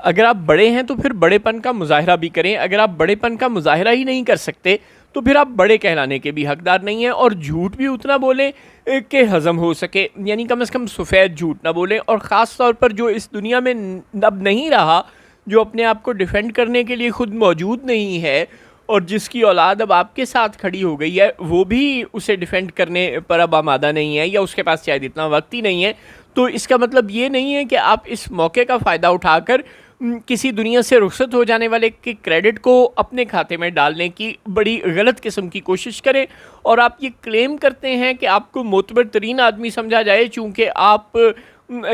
اگر آپ بڑے ہیں تو پھر بڑے پن کا مظاہرہ بھی کریں. اگر آپ بڑے پن کا مظاہرہ ہی نہیں کر سکتے تو پھر آپ بڑے کہلانے کے بھی حقدار نہیں ہیں. اور جھوٹ بھی اتنا بولیں کہ ہضم ہو سکے, یعنی کم از کم سفید جھوٹ نہ بولیں. اور خاص طور پر جو اس دنیا میں اب نہیں رہا, جو اپنے آپ کو ڈیفینڈ کرنے کے لیے خود موجود نہیں ہے, اور جس کی اولاد اب آپ کے ساتھ کھڑی ہو گئی ہے, وہ بھی اسے ڈیفینڈ کرنے پر اب آمادہ نہیں ہے, یا اس کے پاس شاید اتنا وقت ہی نہیں ہے. تو اس کا مطلب یہ نہیں ہے کہ آپ اس موقع کا فائدہ اٹھا کر کسی دنیا سے رخصت ہو جانے والے کے کریڈٹ کو اپنے کھاتے میں ڈالنے کی بڑی غلط قسم کی کوشش کریں. اور آپ یہ کلیم کرتے ہیں کہ آپ کو معتبر ترین آدمی سمجھا جائے چونکہ آپ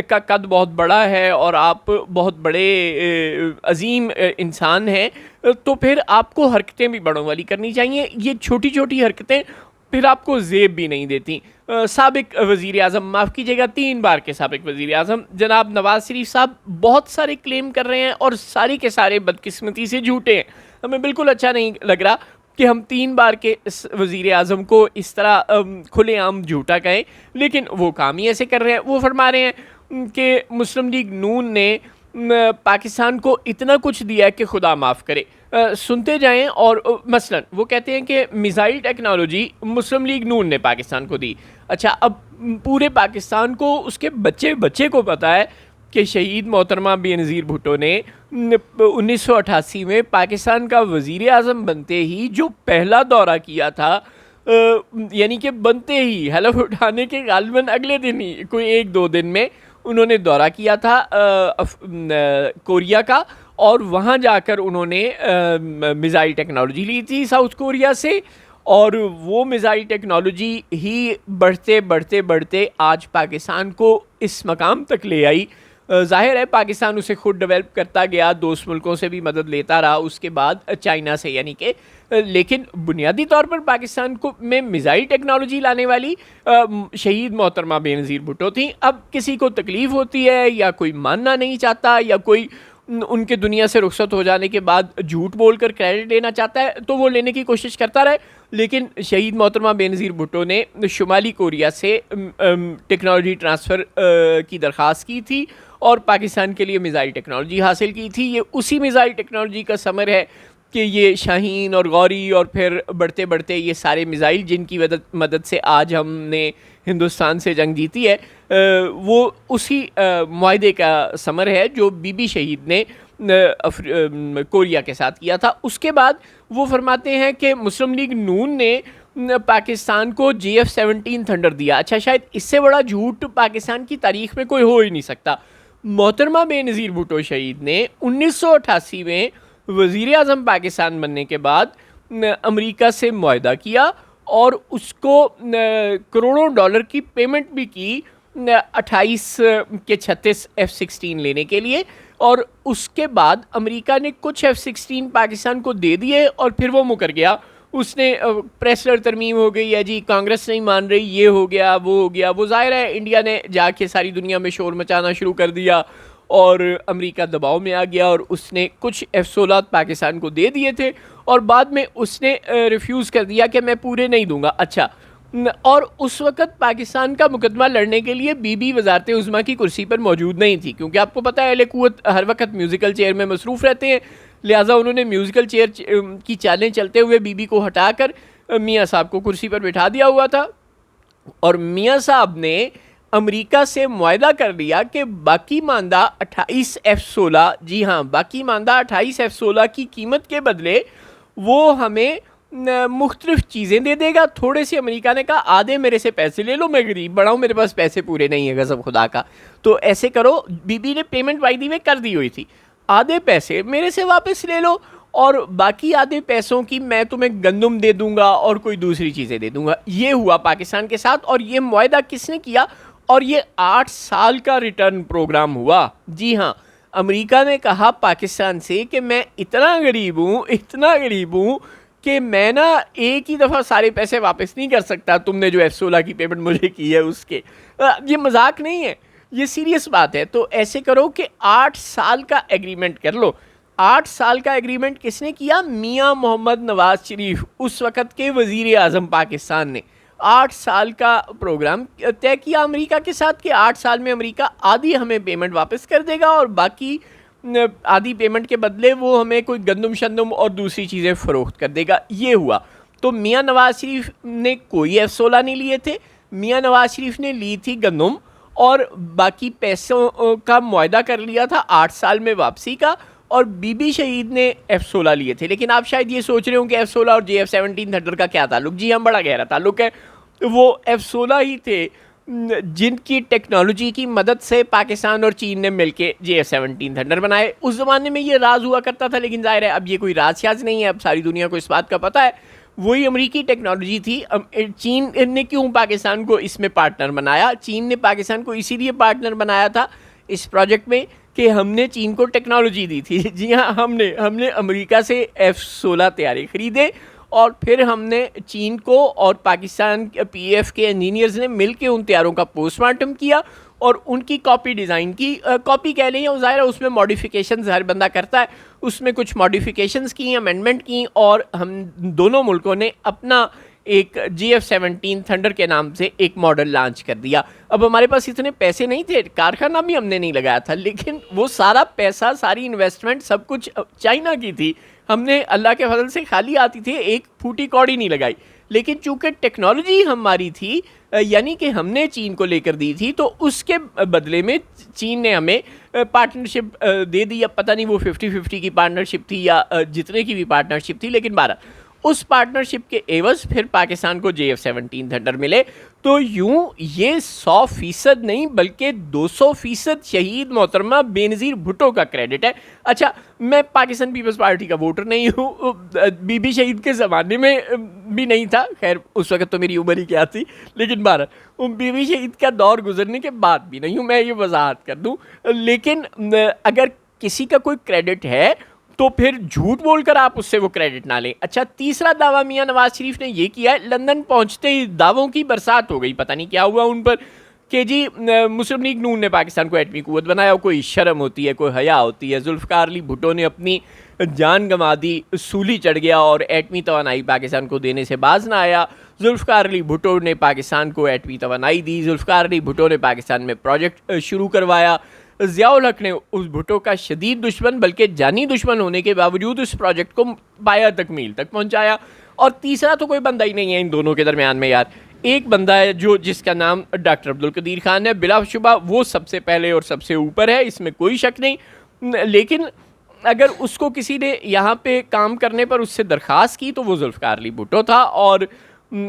کا قد بہت بڑا ہے اور آپ بہت بڑے عظیم انسان ہیں, تو پھر آپ کو حرکتیں بھی بڑوں والی کرنی چاہیے. یہ چھوٹی چھوٹی حرکتیں پھر آپ کو زیب بھی نہیں دیتی. سابق وزیر اعظم, معاف کیجیے گا 3 بار کے سابق وزیر اعظم جناب نواز شریف صاحب بہت سارے کلیم کر رہے ہیں اور سارے کے سارے بدقسمتی سے جھوٹے ہیں. ہمیں بالکل اچھا نہیں لگ رہا کہ ہم 3 بار کے وزیر اعظم کو اس طرح کھلے عام جھوٹا کہیں, لیکن وہ کام ہی ایسے کر رہے ہیں. وہ فرما رہے ہیں کہ مسلم لیگ نون نے پاکستان کو اتنا کچھ دیا کہ خدا معاف کرے. سنتے جائیں. اور مثلا وہ کہتے ہیں کہ میزائل ٹیکنالوجی مسلم لیگ نون نے پاکستان کو دی. اچھا, اب پورے پاکستان کو اس کے بچے کو پتا ہے کہ شہید محترمہ بے نظیر بھٹو نے 1988 میں پاکستان کا وزیر اعظم بنتے ہی جو پہلا دورہ کیا تھا, یعنی کہ بنتے ہی حلف اٹھانے کے غالباً اگلے دن ہی کوئی 1-2 دن میں انہوں نے دورہ کیا تھا کوریا کا, اور وہاں جا کر انہوں نے میزائل ٹیکنالوجی لی تھی ساؤتھ کوریا سے. اور وہ میزائل ٹیکنالوجی ہی بڑھتے بڑھتے بڑھتے آج پاکستان کو اس مقام تک لے آئی. ظاہر ہے پاکستان اسے خود ڈیولپ کرتا گیا, دوست ملکوں سے بھی مدد لیتا رہا, اس کے بعد چائنا سے, یعنی کہ لیکن بنیادی طور پر پاکستان کو میں میزائل ٹیکنالوجی لانے والی شہید محترمہ بے نظیر بھٹو تھیں. اب کسی کو تکلیف ہوتی ہے یا کوئی ماننا نہیں چاہتا یا کوئی ان کے دنیا سے رخصت ہو جانے کے بعد جھوٹ بول کر کریڈٹ لینا چاہتا ہے تو وہ لینے کی کوشش کرتا رہے, لیکن شہید محترمہ بے نظیر بھٹو نے شمالی کوریا سے ٹیکنالوجی ٹرانسفر کی درخواست کی تھی اور پاکستان کے لیے میزائل ٹیکنالوجی حاصل کی تھی. یہ اسی میزائل ٹیکنالوجی کا ثمر ہے کہ یہ شاہین اور غوری اور پھر بڑھتے بڑھتے یہ سارے میزائل جن کی مدد سے آج ہم نے ہندوستان سے جنگ جیتی ہے, وہ اسی معاہدے کا ثمر ہے جو بی بی شہید نے کوریا کے ساتھ کیا تھا. اس کے بعد وہ فرماتے ہیں کہ مسلم لیگ نون نے پاکستان کو JF-17 تھنڈر دیا. اچھا, شاید اس سے بڑا جھوٹ پاکستان کی تاریخ میں کوئی ہو ہی نہیں سکتا. محترمہ بے نظیر بھٹو شہید نے 1988 میں وزیر اعظم پاکستان بننے کے بعد امریکہ سے معاہدہ کیا اور اس کو کروڑوں ڈالر کی پیمنٹ بھی کی 28 کے 36 F-16 لینے کے لیے. اور اس کے بعد امریکہ نے کچھ F-16 پاکستان کو دے دیے اور پھر وہ مکر گیا. اس نے پریسلر ترمیم ہو گئی ہے جی, کانگریس نہیں مان رہی, یہ ہو گیا وہ ہو گیا. وہ ظاہر ہے انڈیا نے جا کے ساری دنیا میں شور مچانا شروع کر دیا اور امریکہ دباؤ میں آ گیا اور اس نے کچھ F-16 پاکستان کو دے دیے تھے اور بعد میں اس نے ریفیوز کر دیا کہ میں پورے نہیں دوں گا. اچھا, اور اس وقت پاکستان کا مقدمہ لڑنے کے لیے بی بی وزارت عظمیٰ کی کرسی پر موجود نہیں تھی, کیونکہ آپ کو پتہ ہے اہل قوت ہر وقت میوزیکل چیئر میں مصروف رہتے ہیں, لہٰذا انہوں نے میوزیکل چیئر کی چالیں چلتے ہوئے بی بی کو ہٹا کر میاں صاحب کو کرسی پر بٹھا دیا ہوا تھا. اور میاں صاحب نے امریکہ سے معاہدہ کر لیا کہ باقی ماندہ 28 F-16, جی ہاں باقی ماندہ 28 F-16 کی قیمت کے بدلے وہ ہمیں مختلف چیزیں دے دے گا. تھوڑے سے امریکہ نے کہا آدھے میرے سے پیسے لے لو, میں غریب بڑا ہوں, میرے پاس پیسے پورے نہیں ہیں غضب خدا کا, تو ایسے کرو. بی بی نے پیمنٹ وائی میں کر دی ہوئی تھی, آدھے پیسے میرے سے واپس لے لو اور باقی آدھے پیسوں کی میں تمہیں گندم دے دوں گا اور کوئی دوسری چیزیں دے دوں گا. یہ ہوا پاکستان کے ساتھ. اور یہ معاہدہ کس نے کیا؟ اور یہ 8 سال کا ریٹرن پروگرام ہوا. جی ہاں, امریکہ نے کہا پاکستان سے کہ میں اتنا غریب ہوں کہ میں نا ایک ہی دفعہ سارے پیسے واپس نہیں کر سکتا, تم نے جو F-16 کی پیمنٹ مجھے کی ہے اس کے. یہ مذاق نہیں ہے, یہ سیریس بات ہے. تو ایسے کرو کہ 8 سال کا ایگریمنٹ کر لو. 8 سال کا ایگریمنٹ کس نے کیا؟ میاں محمد نواز شریف, اس وقت کے وزیر اعظم پاکستان نے 8 سال کا پروگرام طے کیا امریکہ کے ساتھ کہ 8 سال میں امریکہ آدھی ہمیں پیمنٹ واپس کر دے گا اور باقی آدھی پیمنٹ کے بدلے وہ ہمیں کوئی گندم شندم اور دوسری چیزیں فروخت کر دے گا. یہ ہوا. تو میاں نواز شریف نے کوئی F-16 نہیں لیے تھے. میاں نواز شریف نے لی تھی گندم اور باقی پیسوں کا معاہدہ کر لیا تھا 8 سال میں واپسی کا, اور بی بی شہید نے F-16 لیے تھے. لیکن آپ شاید یہ سوچ رہے ہوں کہ F-16 اور JF-17 تھنڈر کا کیا تعلق. جی ہم بڑا گہرا تعلق ہے. وہ F-16 ہی تھے جن کی ٹیکنالوجی کی مدد سے پاکستان اور چین نے مل کے JF-17 تھنڈر بنائے. اس زمانے میں یہ راز ہوا کرتا تھا, لیکن ظاہر ہے اب یہ کوئی راز شاز نہیں ہے, اب ساری دنیا کو اس بات کا پتہ ہے. وہی امریکی ٹیکنالوجی تھی. چین نے کیوں پاکستان کو اس میں پارٹنر بنایا؟ چین نے پاکستان کو اسی لیے پارٹنر بنایا تھا اس پروجیکٹ میں کہ ہم نے چین کو ٹیکنالوجی دی تھی. جی ہاں, ہم نے امریکہ سے F-16 طیارے خریدے, اور پھر ہم نے چین کو اور پاکستان PF کے انجینئرز نے مل کے ان طیاروں کا پوسٹ مارٹم کیا اور ان کی کاپی ڈیزائن کی. کاپی کہہ لیں, اور ظاہر ہے اس میں ماڈیفیکیشنز ہر بندہ کرتا ہے, اس میں کچھ ماڈیفیکیشنز کی, امینڈمنٹ کی, اور ہم دونوں ملکوں نے اپنا ایک JF-17 تھنڈر کے نام سے ایک ماڈل لانچ کر دیا. اب ہمارے پاس اتنے پیسے نہیں تھے, کارخانہ بھی ہم نے نہیں لگایا تھا, لیکن وہ سارا پیسہ, ساری انویسٹمنٹ, سب کچھ چائنا کی تھی. ہم نے اللہ کے فضل سے خالی آتی تھی, ایک پھوٹی کوڑی نہیں لگائی. لیکن چونکہ ٹیکنالوجی ہماری تھی, یعنی کہ ہم نے چین کو لے کر دی تھی, تو اس کے بدلے میں چین نے ہمیں پارٹنرشپ دے دی. اب پتہ نہیں وہ 50-50 کی پارٹنرشپ تھی یا جتنے کی بھی پارٹنرشپ تھی, لیکن 12 اس پارٹنرشپ کے عوض پھر پاکستان کو JF-17 تھنڈر ملے. تو یوں یہ 100% نہیں بلکہ 200% شہید محترمہ بینظیر بھٹو کا کریڈٹ ہے. اچھا, میں پاکستان پیپلز پارٹی کا ووٹر نہیں ہوں, بی بی شہید کے زمانے میں بھی نہیں تھا, خیر اس وقت تو میری عمر ہی کیا تھی, لیکن بی بی شہید کا دور گزرنے کے بعد بھی نہیں ہوں, میں یہ وضاحت کر دوں. لیکن اگر کسی کا کوئی کریڈٹ ہے تو پھر جھوٹ بول کر آپ اس سے وہ کریڈٹ نہ لیں. اچھا, تیسرا دعویٰ میاں نواز شریف نے یہ کیا ہے, لندن پہنچتے ہی دعووں کی برسات ہو گئی, پتہ نہیں کیا ہوا ان پر, کہ جی مسلم لیگ نون نے پاکستان کو ایٹمی قوت بنایا. کوئی شرم ہوتی ہے, کوئی حیا ہوتی ہے. ذوالفقار علی بھٹو نے اپنی جان گنوا دی, سولی چڑھ گیا اور ایٹمی توانائی پاکستان کو دینے سے باز نہ آیا. ذوالفقار علی بھٹو نے پاکستان کو ایٹمی توانائی دی. ذوالفقار علی بھٹو نے پاکستان میں پروجیکٹ شروع کروایا. ضیاء الحق نے اس بھٹو کا شدید دشمن بلکہ جانی دشمن ہونے کے باوجود اس پروجیکٹ کو پایہ تکمیل تک پہنچایا. اور تیسرا تو کوئی بندہ ہی نہیں ہے ان دونوں کے درمیان میں یار. ایک بندہ ہے جس کا نام ڈاکٹر عبدالقدیر خان ہے, بلا شبہ وہ سب سے پہلے اور سب سے اوپر ہے, اس میں کوئی شک نہیں. لیکن اگر اس کو کسی نے یہاں پہ کام کرنے پر اس سے درخواست کی تو وہ ذوالفقار علی بھٹو تھا, اور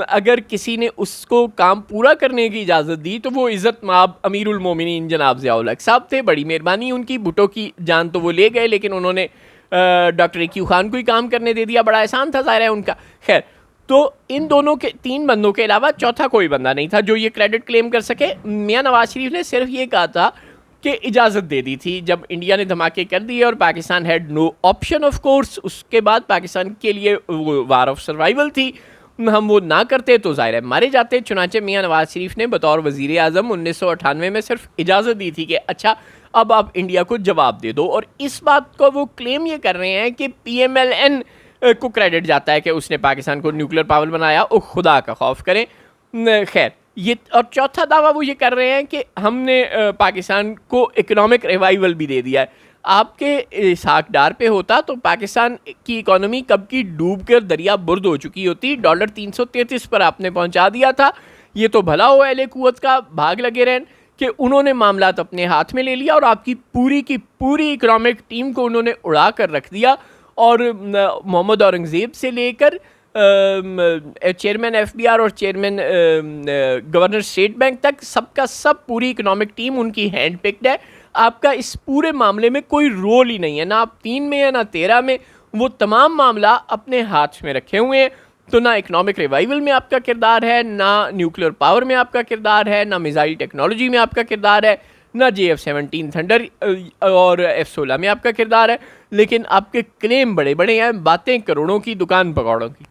اگر کسی نے اس کو کام پورا کرنے کی اجازت دی تو وہ عزت مآب امیر المومنین جناب ضیاء الحق صاحب تھے. بڑی مہربانی ان کی. بھٹو کی جان تو وہ لے گئے, لیکن انہوں نے ڈاکٹر ایکیو خان کو ہی کام کرنے دے دیا. بڑا احسان تھا ظاہر ہے ان کا. خیر, تو ان دونوں کے 3 بندوں کے علاوہ چوتھا کوئی بندہ نہیں تھا جو یہ کریڈٹ کلیم کر سکے. میاں نواز شریف نے صرف یہ کہا تھا کہ اجازت دے دی تھی جب انڈیا نے دھماکے کر دیے, اور Pakistan had no option of course. اس کے بعد پاکستان کے لیے وہ وار آف سروائیول تھی, ہم وہ نہ کرتے تو ظاہر ہے مارے جاتے. چنانچہ میاں نواز شریف نے بطور وزیر اعظم 1998 میں صرف اجازت دی تھی کہ اچھا اب آپ انڈیا کو جواب دے دو. اور اس بات کو وہ کلیم یہ کر رہے ہیں کہ PMLN کو کریڈٹ جاتا ہے کہ اس نے پاکستان کو نیوکلیر پاور بنایا. او خدا کا خوف کریں. خیر, یہ اور چوتھا دعویٰ وہ یہ کر رہے ہیں کہ ہم نے پاکستان کو اکنامک ریوائیول بھی دے دیا ہے. آپ کے اسحاق ڈار پہ ہوتا تو پاکستان کی اکانومی کب کی ڈوب کر دریا برد ہو چکی ہوتی. $333 پر آپ نے پہنچا دیا تھا. یہ تو بھلا ہو اہل قوت کا, بھاگ لگے رہن کہ انہوں نے معاملات اپنے ہاتھ میں لے لیا اور آپ کی پوری کی پوری اکنامک ٹیم کو انہوں نے اڑا کر رکھ دیا. اور محمد اورنگزیب سے لے کر چیئرمین FBR اور چیئرمین گورنر اسٹیٹ بینک تک سب کا سب پوری اکنامک ٹیم ان کی ہینڈ پکڈ ہے. آپ کا اس پورے معاملے میں کوئی رول ہی نہیں ہے, نہ آپ 3 میں ہے نہ 13 میں. وہ تمام معاملہ اپنے ہاتھ میں رکھے ہوئے ہیں. تو نہ اکنامک ریوائیول میں آپ کا کردار ہے, نہ نیوکلیر پاور میں آپ کا کردار ہے, نہ میزائل ٹیکنالوجی میں آپ کا کردار ہے, نہ JF-17 تھنڈر اور F-16 میں آپ کا کردار ہے. لیکن آپ کے کلیم بڑے بڑے ہیں, باتیں کروڑوں کی, دکان پکوڑوں کی.